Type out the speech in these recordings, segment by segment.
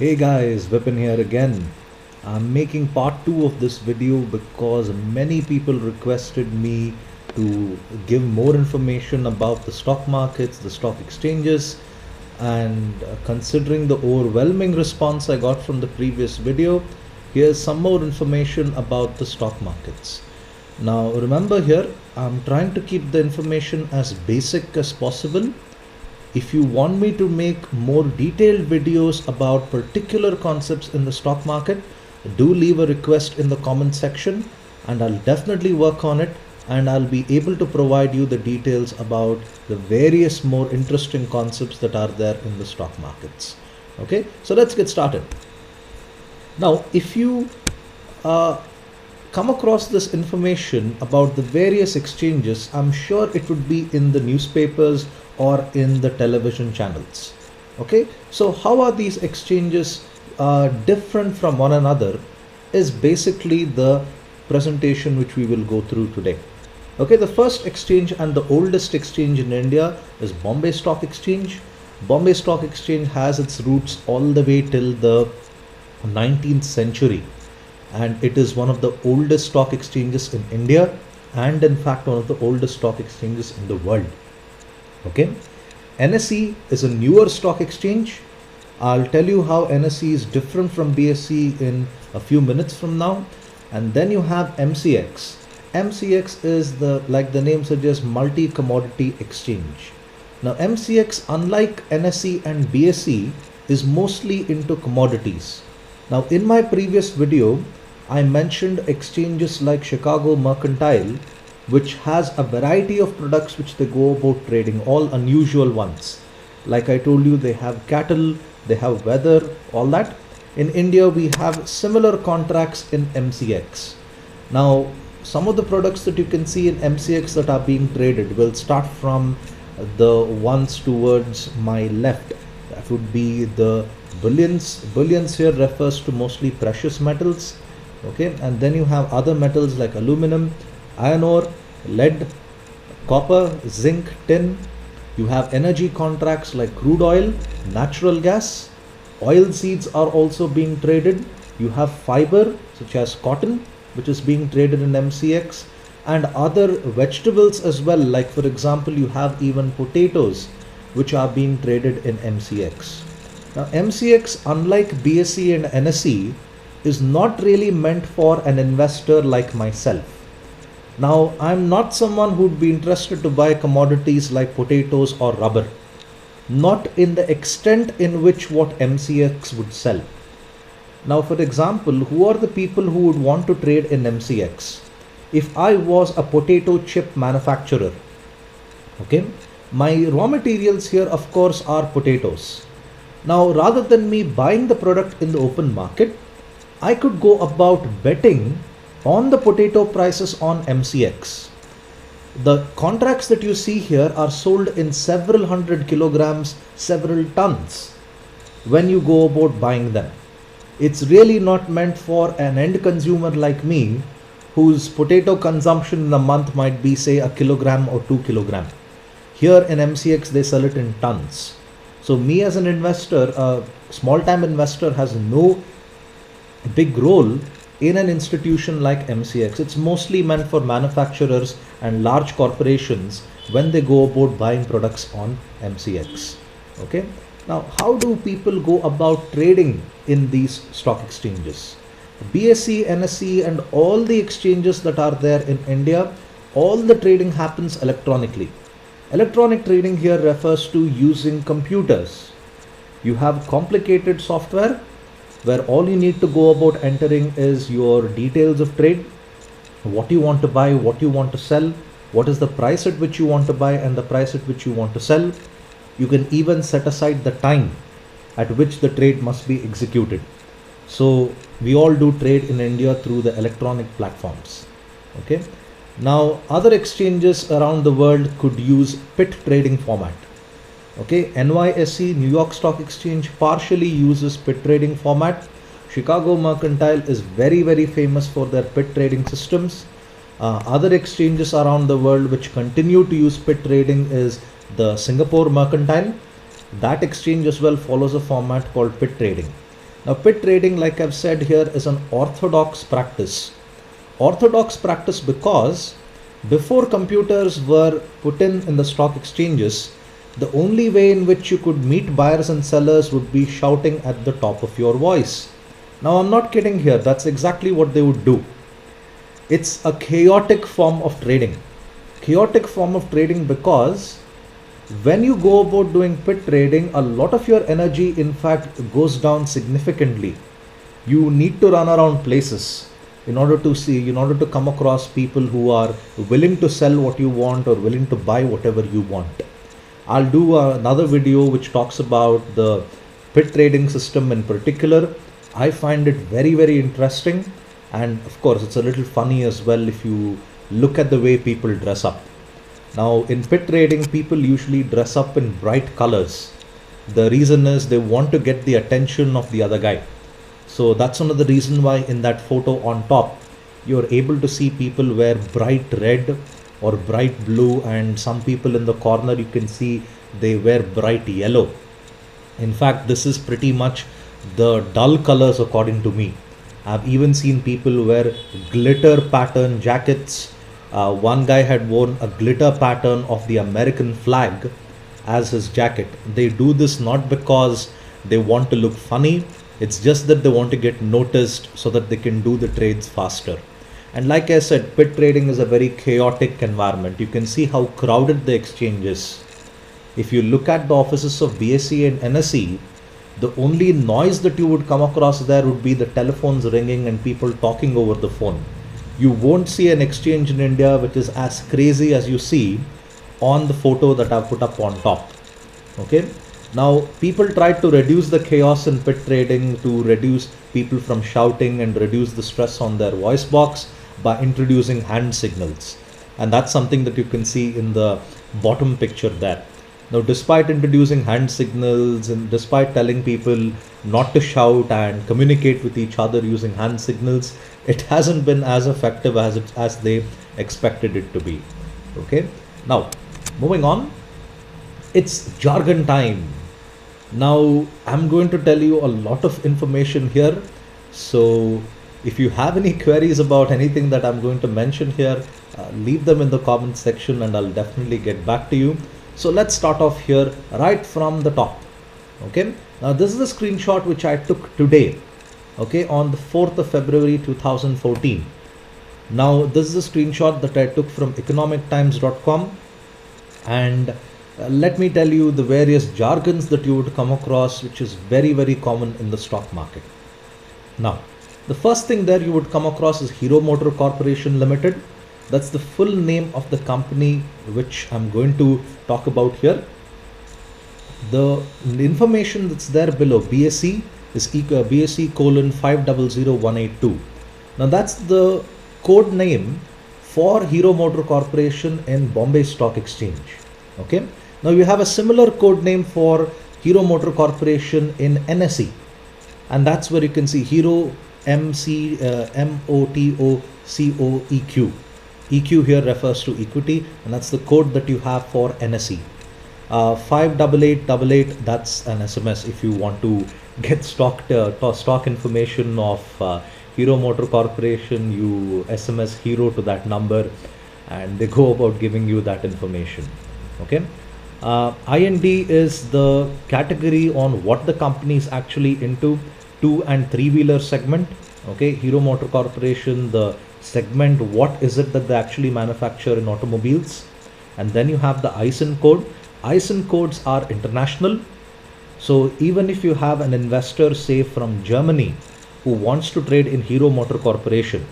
Hey guys, Vipin here again. I'm making part 2 of this video because many people requested me to give more information about the stock markets, the stock exchanges, and considering the overwhelming response I got from the previous video, here's some more information about the stock markets. Now remember here, I'm trying to keep the information as basic as possible. If you want me to make more detailed videos about particular concepts in the stock market, do leave a request in the comment section and I'll definitely work on it, and I'll be able to provide you the details about the various more interesting concepts that are there in the stock markets. Okay, so let's get started. Now, if you come across this information about the various exchanges, I'm sure it would be in the newspapers or in the television channels. Okay, so how are these exchanges different from one another is basically the presentation which we will go through today. Okay, the first exchange and the oldest exchange in India is Bombay Stock Exchange. Bombay Stock Exchange has its roots all the way till the 19th century, and it is one of the oldest stock exchanges in India, and in fact one of the oldest stock exchanges in the world. Okay, NSE is a newer stock exchange. I'll tell you how NSE is different from BSE in a few minutes from now. And then you have MCX. MCX is like the name suggests, multi-commodity exchange. Now MCX, unlike NSE and BSE, is mostly into commodities. Now in my previous video, I mentioned exchanges like Chicago Mercantile, which has a variety of products which they go about trading, all unusual ones. Like I told you, they have cattle, they have weather, all that. In India, we have similar contracts in MCX. Now, some of the products that you can see in MCX that are being traded will start from the ones towards my left. That would be the bullions. Bullions here refers to mostly precious metals. Okay, and then you have other metals like aluminum, iron ore, lead, copper, zinc, tin. You have energy contracts like crude oil, natural gas, oil seeds are also being traded. You have fiber such as cotton, which is being traded in MCX, and other vegetables as well, like for example you have even potatoes which are being traded in MCX. Now MCX, unlike BSE and NSE, is not really meant for an investor like myself. Now, I'm not someone who'd be interested to buy commodities like potatoes or rubber, not in the extent in which what MCX would sell. Now, for example, who are the people who would want to trade in MCX? If I was a potato chip manufacturer, okay, my raw materials here, of course, are potatoes. Now, rather than me buying the product in the open market, I could go about betting on the potato prices on MCX. The contracts that you see here are sold in several hundred kilograms, several tons when you go about buying them. It's really not meant for an end consumer like me, whose potato consumption in a month might be say a kilogram or 2 kilogram. Here in MCX they sell it in tons. So me as an investor, a small time investor, has no big role in an institution like MCX. It's mostly meant for manufacturers and large corporations when they go about buying products on MCX. Okay. Now, how do people go about trading in these stock exchanges? BSE, NSE, and all the exchanges that are there in India, all the trading happens electronically. Electronic trading here refers to using computers. You have complicated software where all you need to go about entering is your details of trade, what you want to buy, what you want to sell, what is the price at which you want to buy and the price at which you want to sell. You can even set aside the time at which the trade must be executed. So we all do trade in India through the electronic platforms. Okay. Now other exchanges around the world could use pit trading format. Okay, NYSE, New York Stock Exchange, partially uses pit trading format. Chicago Mercantile is very famous for their pit trading systems. Other exchanges around the world which continue to use pit trading is the Singapore Mercantile. That exchange as well follows a format called pit trading. Now, pit trading, like I've said here, is an orthodox practice. Orthodox practice because before computers were put in the stock exchanges, the only way in which you could meet buyers and sellers would be shouting at the top of your voice. Now, I'm not kidding here, that's exactly what they would do. It's a chaotic form of trading. Chaotic form of trading because when you go about doing pit trading, a lot of your energy in fact goes down significantly. You need to run around places in order to come across people who are willing to sell what you want or willing to buy whatever you want. I'll do another video which talks about the pit trading system in particular. I find it very, very interesting, and of course it's a little funny as well if you look at the way people dress up. Now, in pit trading, people usually dress up in bright colors. The reason is they want to get the attention of the other guy. So that's another reason why in that photo on top, you're able to see people wear bright red or bright blue, and some people in the corner you can see they wear bright yellow. In fact, this is pretty much the dull colors according to me. I've even seen people wear glitter pattern jackets. One guy had worn a glitter pattern of the American flag as his jacket. They do this not because they want to look funny, it's just that they want to get noticed so that they can do the trades faster. And like I said, pit trading is a very chaotic environment. You can see how crowded the exchange is. If you look at the offices of BSE and NSE, the only noise that you would come across there would be the telephones ringing and people talking over the phone. You won't see an exchange in India which is as crazy as you see on the photo that I've put up on top. Okay. Now, people tried to reduce the chaos in pit trading to reduce people from shouting and reduce the stress on their voice box by introducing hand signals. And that's something that you can see in the bottom picture there. Now, despite introducing hand signals and despite telling people not to shout and communicate with each other using hand signals, it hasn't been as effective as they expected it to be. Okay. Now, moving on, it's jargon time. Now, I'm going to tell you a lot of information here. So if you have any queries about anything that I'm going to mention here, leave them in the comment section and I'll definitely get back to you. So let's start off here right from the top. Okay. Now, this is a screenshot which I took today. Okay, on the 4th of February 2014. Now, this is a screenshot that I took from economictimes.com, and let me tell you the various jargons that you would come across, which is very, very common in the stock market. Now, the first thing there you would come across is Hero Motor Corporation Limited. That's the full name of the company which I'm going to talk about here. The information that's there below, BSE, is BSE colon 500182. Now, that's the code name for Hero Motor Corporation in Bombay Stock Exchange. Okay. Now, you have a similar code name for Hero Motor Corporation in NSE, and that's where you can see Hero MOTOCOEQ. EQ here refers to equity, and that's the code that you have for NSE. 58888, that's an SMS if you want to get stock information of Hero Motor Corporation. You SMS Hero to that number and they go about giving you that information. Okay. IND is the category on what the company is actually into, 2 and 3 wheeler segment. Okay, Hero Motor Corporation, the segment, what is it that they actually manufacture in automobiles. And then you have the ISIN code. ISIN codes are international. So even if you have an investor, say from Germany, who wants to trade in Hero Motor Corporation,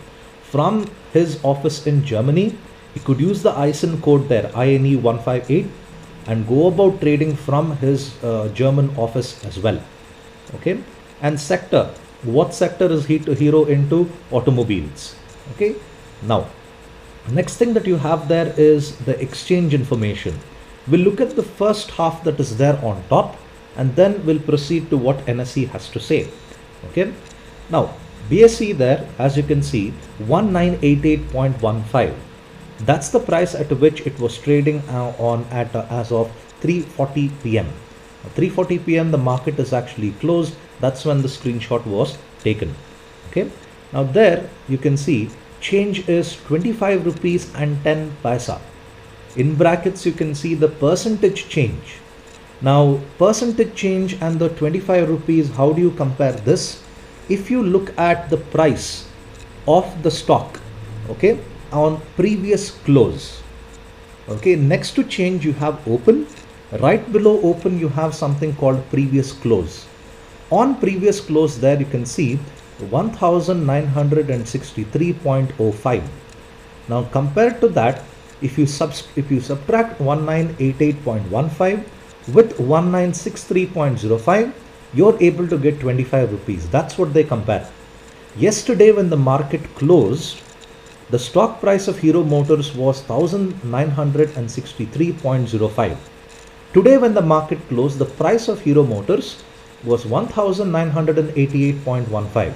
from his office in Germany, he could use the ISIN code there, INE 158, and go about trading from his German office as well. Okay. And sector, what sector is Hero into? Automobiles. Okay. Now, next thing that you have there is the exchange information. We'll look at the first half that is there on top, and then we'll proceed to what NSE has to say. Okay. Now, BSE there, as you can see, 1988.15. That's the price at which it was trading as of 3:40 p.m. 3:40 p.m. the market is actually closed. That's when the screenshot was taken. Okay. Now there you can see change is 25 rupees and 10 paisa. In brackets you can see the percentage change. Now percentage change and the 25 rupees, how do you compare this? If you look at the price of the stock, okay, on previous close, okay, next to change you have open, right below open you have something called previous close. On previous close there you can see 1963.05. now compared to that, if you subtract 1988.15 with 1963.05, you're able to get 25 rupees. That's what they compare. Yesterday when the market closed, the stock price of Hero Motors was 1963.05. Today when the market closed, the price of Hero Motors was 1988.15.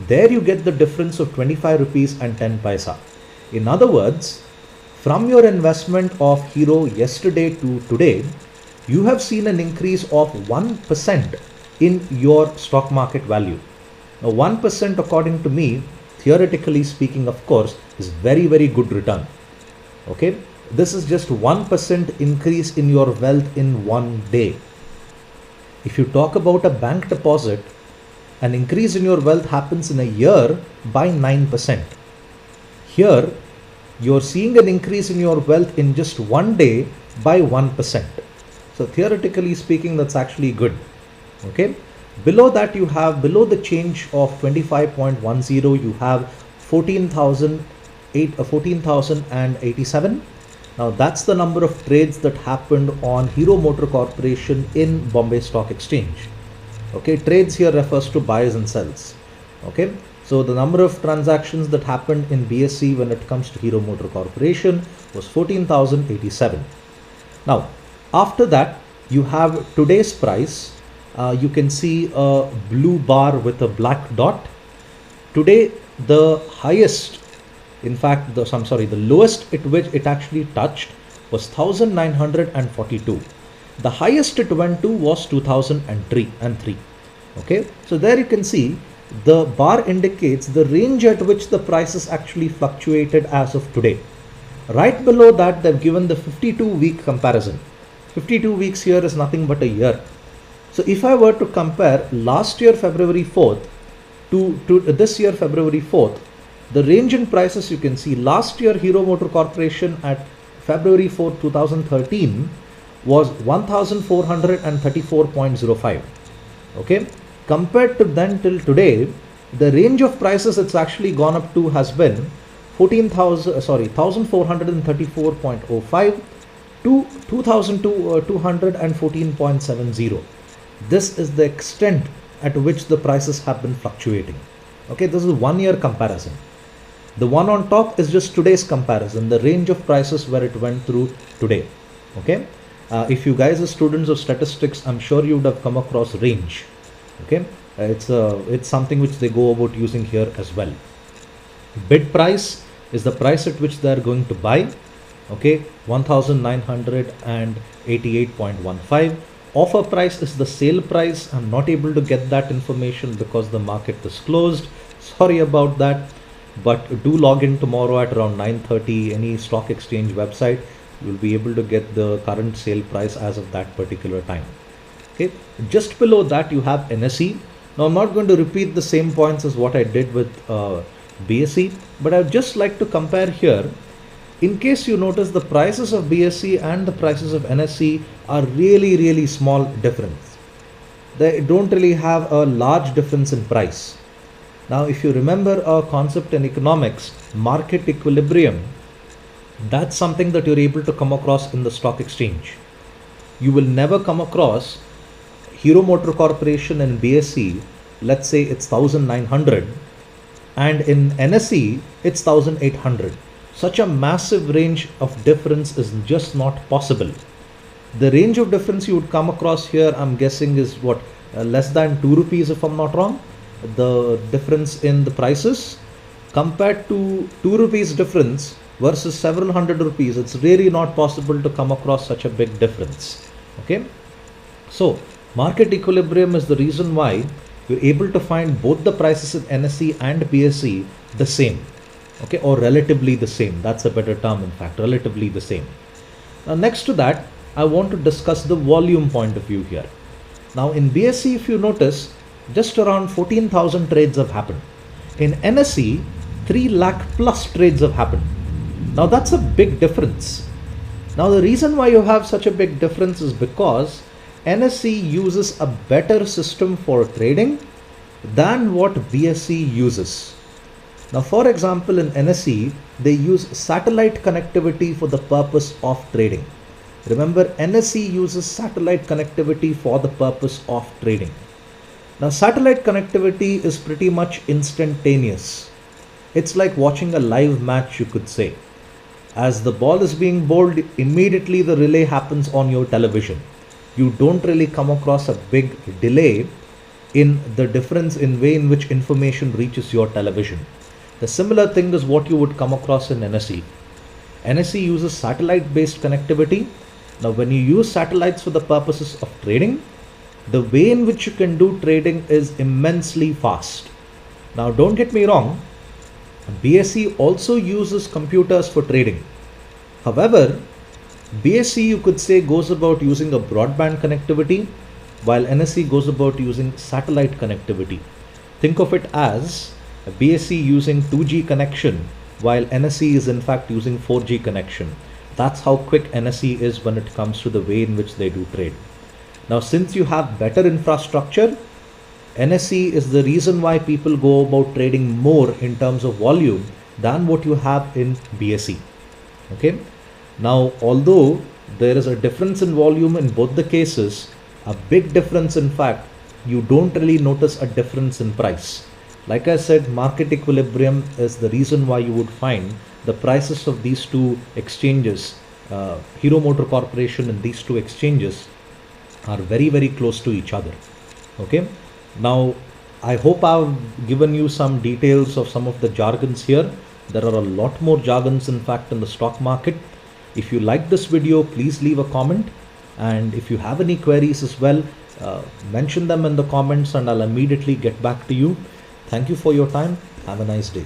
There you get the difference of 25 rupees and 10 paisa. In other words, from your investment of Hero yesterday to today, you have seen an increase of 1% in your stock market value. Now 1% according to me, theoretically speaking of course, is very good return. Okay, this is just 1% increase in your wealth in one day. If you talk about a bank deposit, an increase in your wealth happens in a year by 9%. Here you're seeing an increase in your wealth in just one day by 1%. So theoretically speaking, that's actually good. Okay, below that you have, below the change of 25.10, you have 14,087. Now that's the number of trades that happened on Hero Motor Corporation in Bombay Stock Exchange. Okay, trades here refers to buys and sells. Okay, so the number of transactions that happened in BSE when it comes to Hero Motor Corporation was 14,087. Now after that you have today's price. You can see a blue bar with a black dot. Today the highest, in fact the lowest at which it actually touched was 1942. The highest it went to was 2003. Okay, so there you can see the bar indicates the range at which the prices actually fluctuated as of today. Right below that they've given the 52-week comparison. 52 weeks here is nothing but a year. So if I were to compare last year February 4th to this year February 4th, the range in prices you can see last year Hero Motor Corporation at February 4th 2013 was 1434.05. Okay, compared to then till today, the range of prices it's actually gone up to has been 1434.05 to 2214.70. This is the extent at which the prices have been fluctuating. Okay, this is 1 year comparison. The one on top is just today's comparison, the range of prices where it went through today. Okay, if you guys are students of statistics, I'm sure you would have come across range. Okay, it's something which they go about using here as well. Bid price is the price at which they are going to buy. Okay, 1988.15. Offer price is the sale price. I'm not able to get that information because the market is closed. Sorry about that, but do log in tomorrow at around 9:30 any stock exchange website. You'll be able to get the current sale price as of that particular time. Okay, just below that you have NSE. Now I'm not going to repeat the same points as what I did with BSE, but I'd just like to compare here. In case you notice, the prices of BSE and the prices of NSE are really small difference. They don't really have a large difference in price. Now if you remember a concept in economics, market equilibrium, that's something that you're able to come across in the stock exchange. You will never come across Hero Motor Corporation and BSE, let's say it's 1900, and in NSE it's 1800. Such a massive range of difference is just not possible. The range of difference you would come across here, I'm guessing, is what, less than 2 rupees if I'm not wrong. The difference in the prices compared to 2 rupees difference versus several hundred rupees, it's really not possible to come across such a big difference. Okay, So market equilibrium is the reason why you're able to find both the prices in NSE and BSE the same, okay, or relatively the same. That's a better term, in fact, relatively the same. Now next to that, I want to discuss the volume point of view here. Now in BSE, if you notice, just around 14,000 trades have happened. In NSE, 3 lakh plus trades have happened. Now that's a big difference. Now the reason why you have such a big difference is because NSE uses a better system for trading than what BSE uses. Now for example, in NSE, they use satellite connectivity for the purpose of trading. Remember, NSE uses satellite connectivity for the purpose of trading. Now satellite connectivity is pretty much instantaneous. It's like watching a live match, you could say. As the ball is being bowled, immediately the relay happens on your television. You don't really come across a big delay in the difference in way in which information reaches your television. The similar thing is what you would come across in NSE. NSE uses satellite based connectivity. Now when you use satellites for the purposes of trading, the way in which you can do trading is immensely fast. Now don't get me wrong, BSE also uses computers for trading. However, BSE, you could say, goes about using a broadband connectivity, while NSE goes about using satellite connectivity. Think of it as BSE using 2G connection, while NSE is in fact using 4G connection. That's how quick NSE is when it comes to the way in which they do trade. Now, since you have better infrastructure, NSE is the reason why people go about trading more in terms of volume than what you have in BSE. Okay. Now, although there is a difference in volume in both the cases, a big difference in fact, you don't really notice a difference in price. Like I said, market equilibrium is the reason why you would find the prices of these two exchanges, Hero Motor Corporation and these two exchanges, are very, very close to each other. Okay. Now, I hope I've given you some details of some of the jargons here. There are a lot more jargons in fact in the stock market. If you like this video, please leave a comment, and if you have any queries as well, mention them in the comments and I'll immediately get back to you. Thank you for your time. Have a nice day.